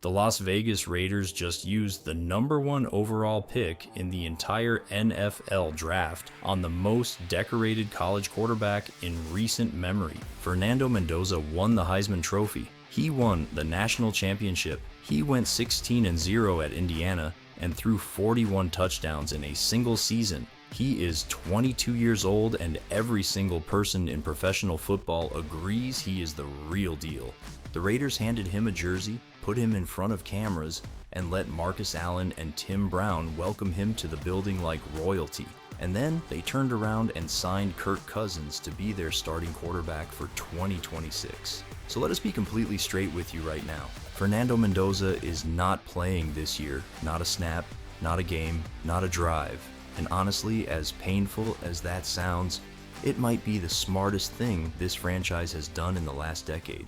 The Las Vegas Raiders just used the #1 overall pick in the entire NFL draft on the most decorated college quarterback in recent memory. Fernando Mendoza won the Heisman Trophy. He won the national championship. He went 16-0 at Indiana and threw 41 touchdowns in a single season. He is 22 years old, and every single person in professional football agrees he is the real deal. The Raiders handed him a jersey, put him in front of cameras, and let Marcus Allen and Tim Brown welcome him to the building like royalty. And then they turned around and signed Kirk Cousins to be their starting quarterback for 2026. So let us be completely straight with you right now. Fernando Mendoza is not playing this year. Not a snap, not a game, not a drive. And honestly, as painful as that sounds, it might be the smartest thing this franchise has done in the last decade.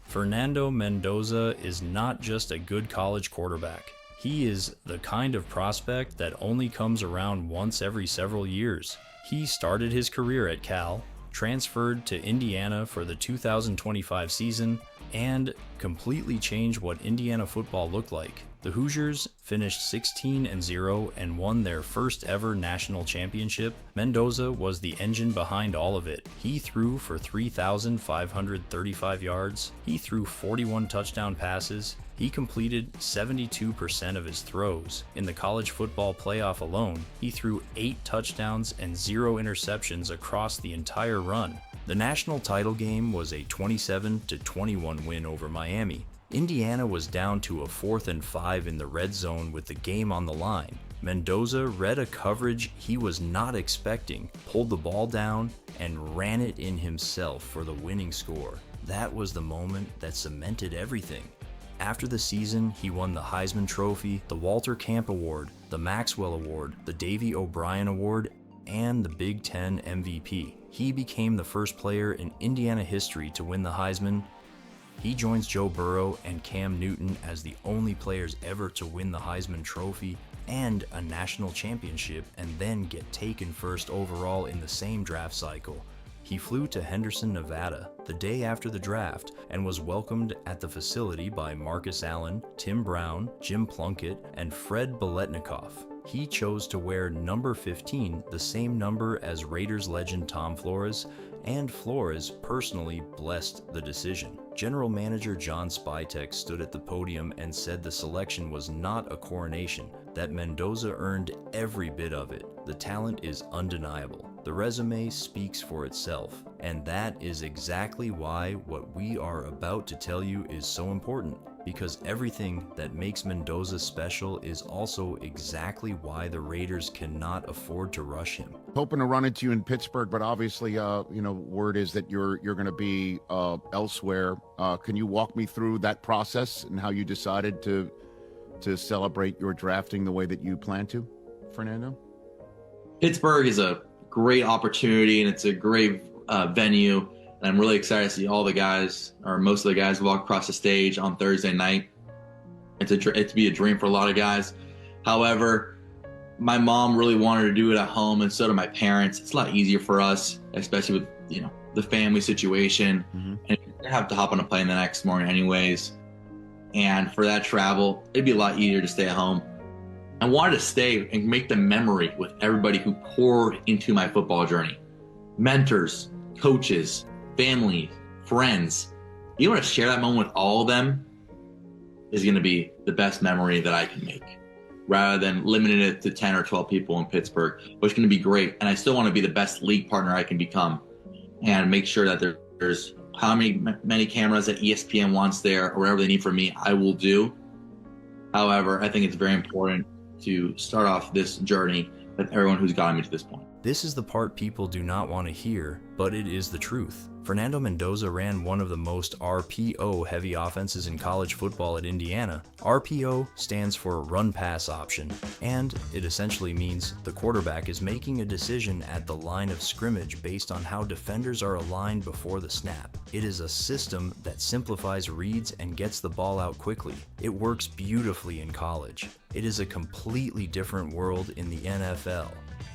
Fernando Mendoza is not just a good college quarterback. He is the kind of prospect that only comes around once every several years. He started his career at Cal, transferred to Indiana for the 2025 season, and completely changed what Indiana football looked like. The Hoosiers finished 16-0 and won their first ever national championship. Mendoza was the engine behind all of it. He threw for 3,535 yards. He threw 41 touchdown passes. He completed 72% of his throws. In the college football playoff alone, he threw 8 touchdowns and 0 interceptions across the entire run. The national title game was a 27-21 win over Miami. Indiana was down to a 4th and 5 in the red zone with the game on the line. Mendoza read a coverage he was not expecting, pulled the ball down, and ran it in himself for the winning score. That was the moment that cemented everything. After the season, he won the Heisman Trophy, the Walter Camp Award, the Maxwell Award, the Davey O'Brien Award, and the Big Ten MVP. He became the first player in Indiana history to win the Heisman. He joins Joe Burrow and Cam Newton as the only players ever to win the Heisman Trophy and a national championship and then get taken first overall in the same draft cycle. He flew to Henderson, Nevada, the day after the draft and was welcomed at the facility by Marcus Allen, Tim Brown, Jim Plunkett, and Fred Biletnikoff. He chose to wear number 15, the same number as Raiders legend Tom Flores, and Flores personally blessed the decision. General Manager John Spytek stood at the podium and said the selection was not a coronation, that Mendoza earned every bit of it. The talent is undeniable. The resume speaks for itself, and that is exactly why what we are about to tell you is so important. Because everything that makes Mendoza special is also exactly why the Raiders cannot afford to rush him. Hoping to run into you in Pittsburgh, but obviously, word is that you're going to be elsewhere. Can you walk me through that process and how you decided to celebrate your drafting the way that you plan to, Fernando? Pittsburgh is a great opportunity, and it's a great venue. And I'm really excited to see all the guys, or most of the guys, walk across the stage on Thursday night. It's to be a dream for a lot of guys. However, my mom really wanted to do it at home, and so did my parents. It's a lot easier for us, especially with the family situation. Mm-hmm. And I have to hop on a plane the next morning anyways. And for that travel, it'd be a lot easier to stay at home. I wanted to stay and make the memory with everybody who poured into my football journey. Mentors, coaches, family, friends. You want to share that moment with all of them is going to be the best memory that I can make, rather than limiting it to 10 or 12 people in Pittsburgh, which is going to be great. And I still want to be the best league partner I can become and make sure that there's how many cameras that ESPN wants there or whatever they need from me, I will do. However, I think it's very important to start off this journey with everyone who's gotten me to this point. This is the part people do not want to hear, but it is the truth. Fernando Mendoza ran one of the most RPO-heavy offenses in college football at Indiana. RPO stands for run-pass option, and it essentially means the quarterback is making a decision at the line of scrimmage based on how defenders are aligned before the snap. It is a system that simplifies reads and gets the ball out quickly. It works beautifully in college. It is a completely different world in the NFL.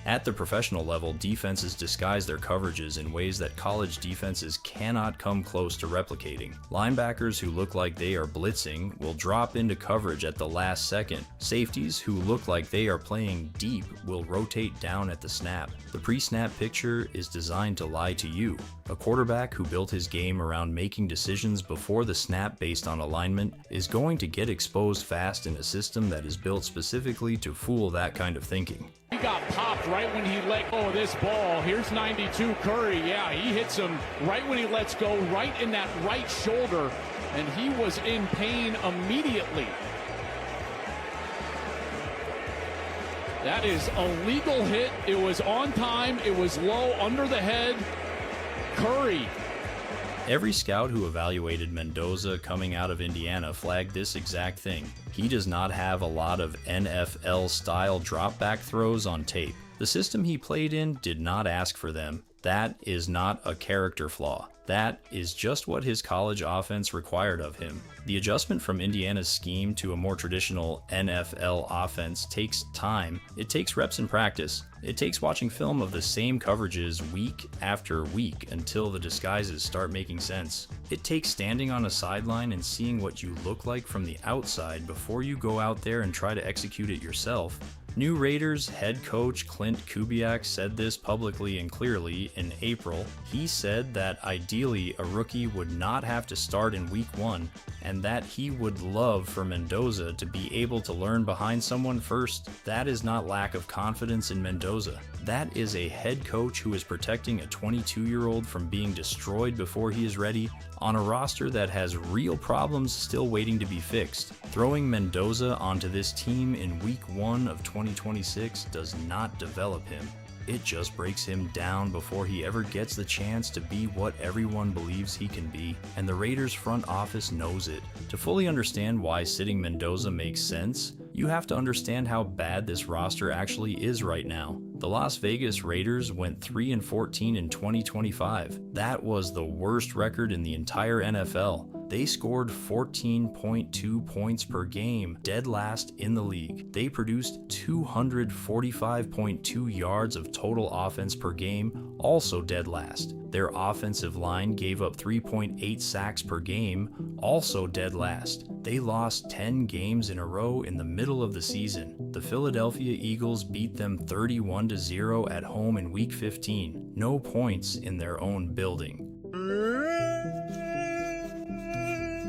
At the professional level, defenses disguise their coverages in ways that college defenses cannot come close to replicating. Linebackers who look like they are blitzing will drop into coverage at the last second. Safeties who look like they are playing deep will rotate down at the snap. The pre-snap picture is designed to lie to you. A quarterback who built his game around making decisions before the snap based on alignment is going to get exposed fast in a system that is built specifically to fool that kind of thinking. He got popped right when he let go of this ball. Here's 92 Curry. Yeah, he hits him right when he lets go, right in that right shoulder, and he was in pain immediately. That is a legal hit. It was on time. It was low under the head. Curry. Every scout who evaluated Mendoza coming out of Indiana flagged this exact thing. He does not have a lot of NFL-style drop-back throws on tape. The system he played in did not ask for them. That is not a character flaw. That is just what his college offense required of him. The adjustment from Indiana's scheme to a more traditional NFL offense takes time. It takes reps in practice. It takes watching film of the same coverages week after week until the disguises start making sense. It takes standing on a sideline and seeing what you look like from the outside before you go out there and try to execute it yourself. New Raiders head coach Clint Kubiak said this publicly and clearly in April. He said that ideally a rookie would not have to start in week 1 and that he would love for Mendoza to be able to learn behind someone first. That is not lack of confidence in Mendoza. That is a head coach who is protecting a 22-year-old from being destroyed before he is ready on a roster that has real problems still waiting to be fixed. Throwing Mendoza onto this team in week 1 of 2026 does not develop him. It just breaks him down before he ever gets the chance to be what everyone believes he can be, and the Raiders front office knows it. To fully understand why sitting Mendoza makes sense, you have to understand how bad this roster actually is right now. The Las Vegas Raiders went 3-14 in 2025. That was the worst record in the entire NFL. They scored 14.2 points per game, dead last in the league. They produced 245.2 yards of total offense per game, also dead last. Their offensive line gave up 3.8 sacks per game, also dead last. They lost 10 games in a row in the middle of the season. The Philadelphia Eagles beat them 31-0 at home in Week 15. No points in their own building.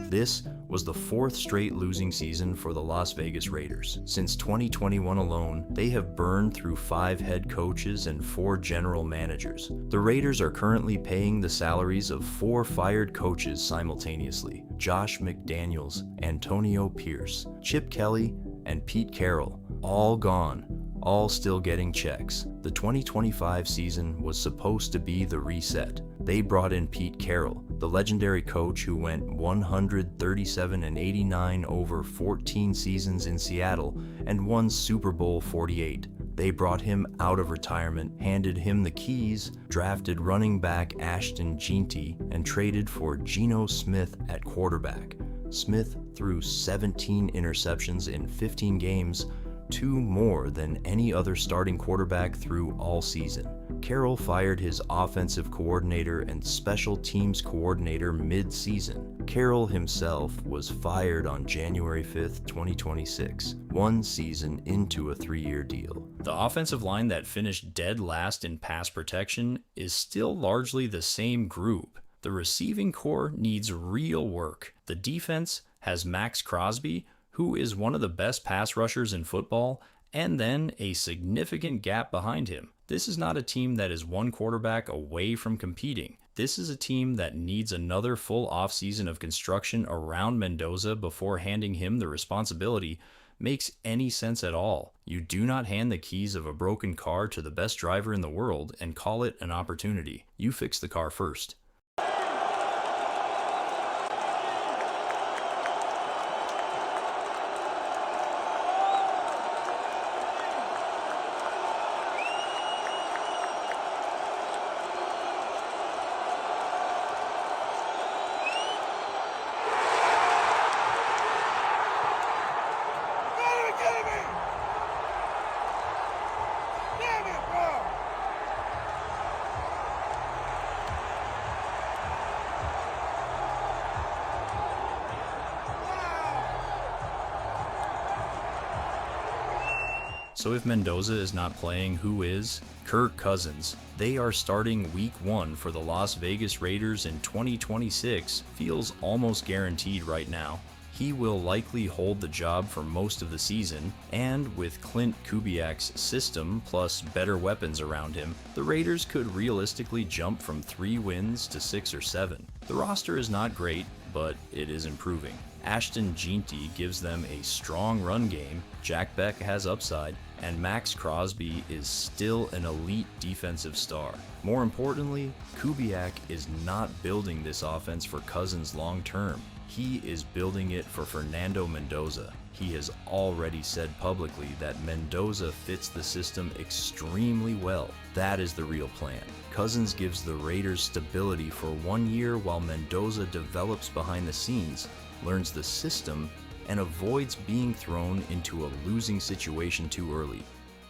This was the 4th straight losing season for the Las Vegas Raiders. Since 2021 alone, they have burned through 5 head coaches and 4 general managers. The Raiders are currently paying the salaries of 4 fired coaches simultaneously: Josh McDaniels, Antonio Pierce, Chip Kelly, and Pete Carroll. All gone, all still getting checks. The 2025 season was supposed to be the reset. They brought in Pete Carroll, the legendary coach who went 137-89 over 14 seasons in Seattle and won Super Bowl 48. They brought him out of retirement, handed him the keys, drafted running back Ashton Jeanty, and traded for Geno Smith at quarterback. Smith threw 17 interceptions in 15 games, 2 more than any other starting quarterback threw all season. Carroll fired his offensive coordinator and special teams coordinator mid-season. Carroll himself was fired on January 5th, 2026, 1 season into a 3-year deal. The offensive line that finished dead last in pass protection is still largely the same group. The receiving core needs real work. The defense has Max Crosby, who is one of the best pass rushers in football, and then a significant gap behind him. This is not a team that is one quarterback away from competing. This is a team that needs another full offseason of construction around Mendoza before handing him the responsibility makes any sense at all. You do not hand the keys of a broken car to the best driver in the world and call it an opportunity. You fix the car first. Damn it, bro! So if Mendoza is not playing, who is? Kirk Cousins. They are starting week 1 for the Las Vegas Raiders in 2026. Feels almost guaranteed right now. He will likely hold the job for most of the season, and with Clint Kubiak's system plus better weapons around him, the Raiders could realistically jump from 3 wins to 6 or 7. The roster is not great, but it is improving. Ashton Jeanty gives them a strong run game, Jack Beck has upside, and Max Crosby is still an elite defensive star. More importantly, Kubiak is not building this offense for Cousins long term. He is building it for Fernando Mendoza. He has already said publicly that Mendoza fits the system extremely well. That is the real plan. Cousins gives the Raiders stability for 1 year while Mendoza develops behind the scenes, learns the system, and avoids being thrown into a losing situation too early.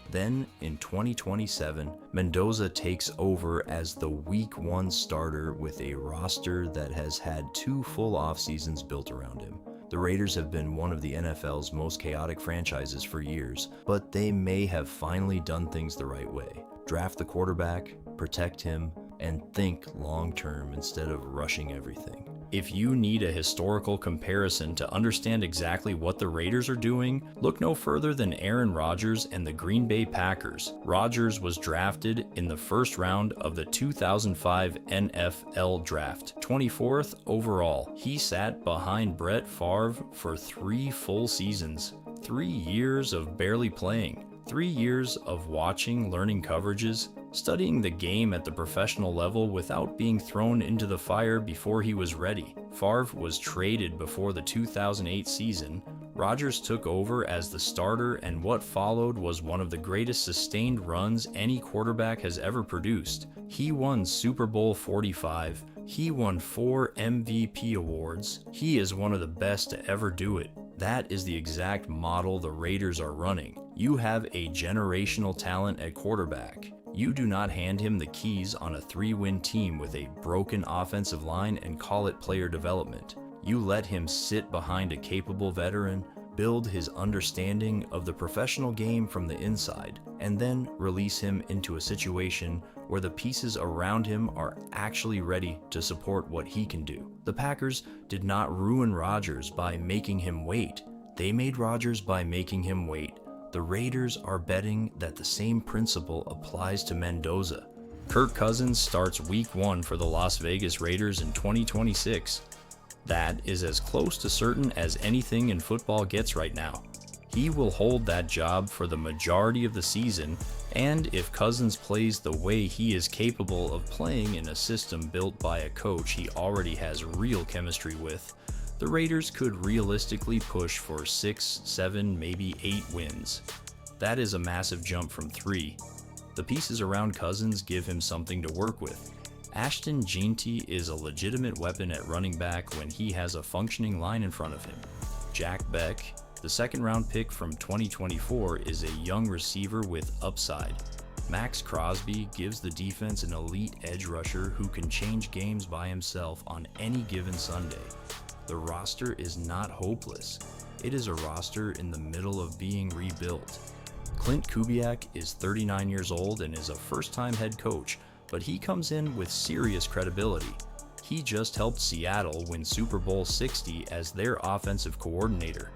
Then, in 2027, Mendoza takes over as the Week 1 starter with a roster that has had 2 full off seasons built around him. The Raiders have been one of the NFL's most chaotic franchises for years, but they may have finally done things the right way. Draft the quarterback, protect him, and think long term instead of rushing everything. If you need a historical comparison to understand exactly what the Raiders are doing, look no further than Aaron Rodgers and the Green Bay Packers. Rodgers was drafted in the first round of the 2005 NFL Draft, 24th overall. He sat behind Brett Favre for 3 full seasons, 3 years of barely playing, 3 years of watching, learning coverages, studying the game at the professional level without being thrown into the fire before he was ready. Favre was traded before the 2008 season. Rodgers took over as the starter, and what followed was one of the greatest sustained runs any quarterback has ever produced. He won Super Bowl 45. He won 4 MVP awards. He is one of the best to ever do it. That is the exact model the Raiders are running. You have a generational talent at quarterback. You do not hand him the keys on a 3-win team with a broken offensive line and call it player development. You let him sit behind a capable veteran, build his understanding of the professional game from the inside, and then release him into a situation where the pieces around him are actually ready to support what he can do. The Packers did not ruin Rodgers by making him wait. They made Rodgers by making him wait. The Raiders are betting that the same principle applies to Mendoza. Kirk Cousins starts week 1 for the Las Vegas Raiders in 2026. That is as close to certain as anything in football gets right now. He will hold that job for the majority of the season, and if Cousins plays the way he is capable of playing in a system built by a coach he already has real chemistry with, the Raiders could realistically push for 6, 7, maybe 8 wins. That is a massive jump from 3. The pieces around Cousins give him something to work with. Ashton Jeanty is a legitimate weapon at running back when he has a functioning line in front of him. Jack Beck, the 2nd-round pick from 2024, is a young receiver with upside. Max Crosby gives the defense an elite edge rusher who can change games by himself on any given Sunday. The roster is not hopeless. It is a roster in the middle of being rebuilt. Clint Kubiak is 39 years old and is a first-time head coach, but he comes in with serious credibility. He just helped Seattle win Super Bowl 60 as their offensive coordinator.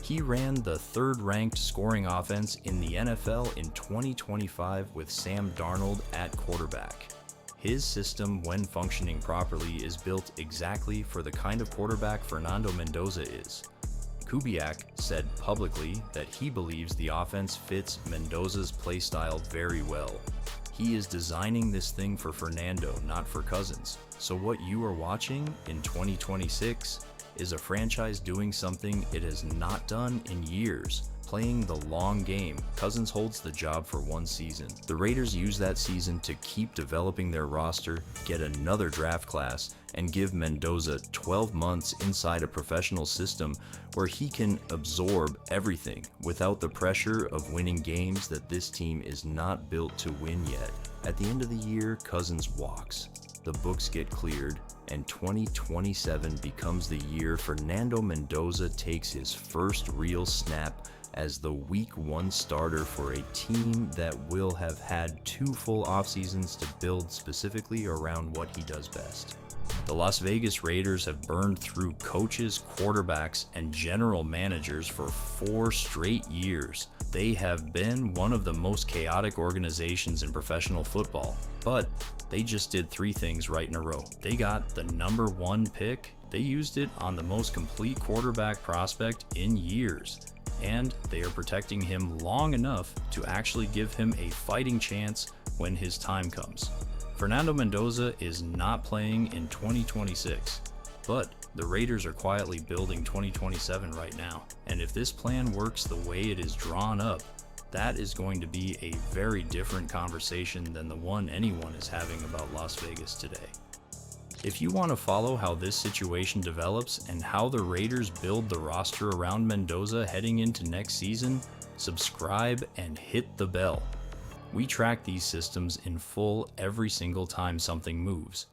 He ran the 3rd-ranked scoring offense in the NFL in 2025 with Sam Darnold at quarterback. His system, when functioning properly, is built exactly for the kind of quarterback Fernando Mendoza is. Kubiak said publicly that he believes the offense fits Mendoza's playstyle very well. He is designing this thing for Fernando, not for Cousins. So what you are watching in 2026 is a franchise doing something it has not done in years, playing the long game. Cousins holds the job for 1 season. The Raiders use that season to keep developing their roster, get another draft class, and give Mendoza 12 months inside a professional system where he can absorb everything without the pressure of winning games that this team is not built to win yet. At the end of the year, Cousins walks. The books get cleared, and 2027 becomes the year Fernando Mendoza takes his first real snap as the Week 1 starter for a team that will have had 2 full off seasons to build specifically around what he does best. The Las Vegas Raiders have burned through coaches, quarterbacks, and general managers for 4 straight years. They have been one of the most chaotic organizations in professional football, but they just did 3 things right in a row. They got the number 1 pick, they used it on the most complete quarterback prospect in years, and they are protecting him long enough to actually give him a fighting chance when his time comes. Fernando Mendoza is not playing in 2026, but the Raiders are quietly building 2027 right now, and if this plan works the way it is drawn up, that is going to be a very different conversation than the one anyone is having about Las Vegas today. If you want to follow how this situation develops and how the Raiders build the roster around Mendoza heading into next season, subscribe and hit the bell. We track these systems in full every single time something moves,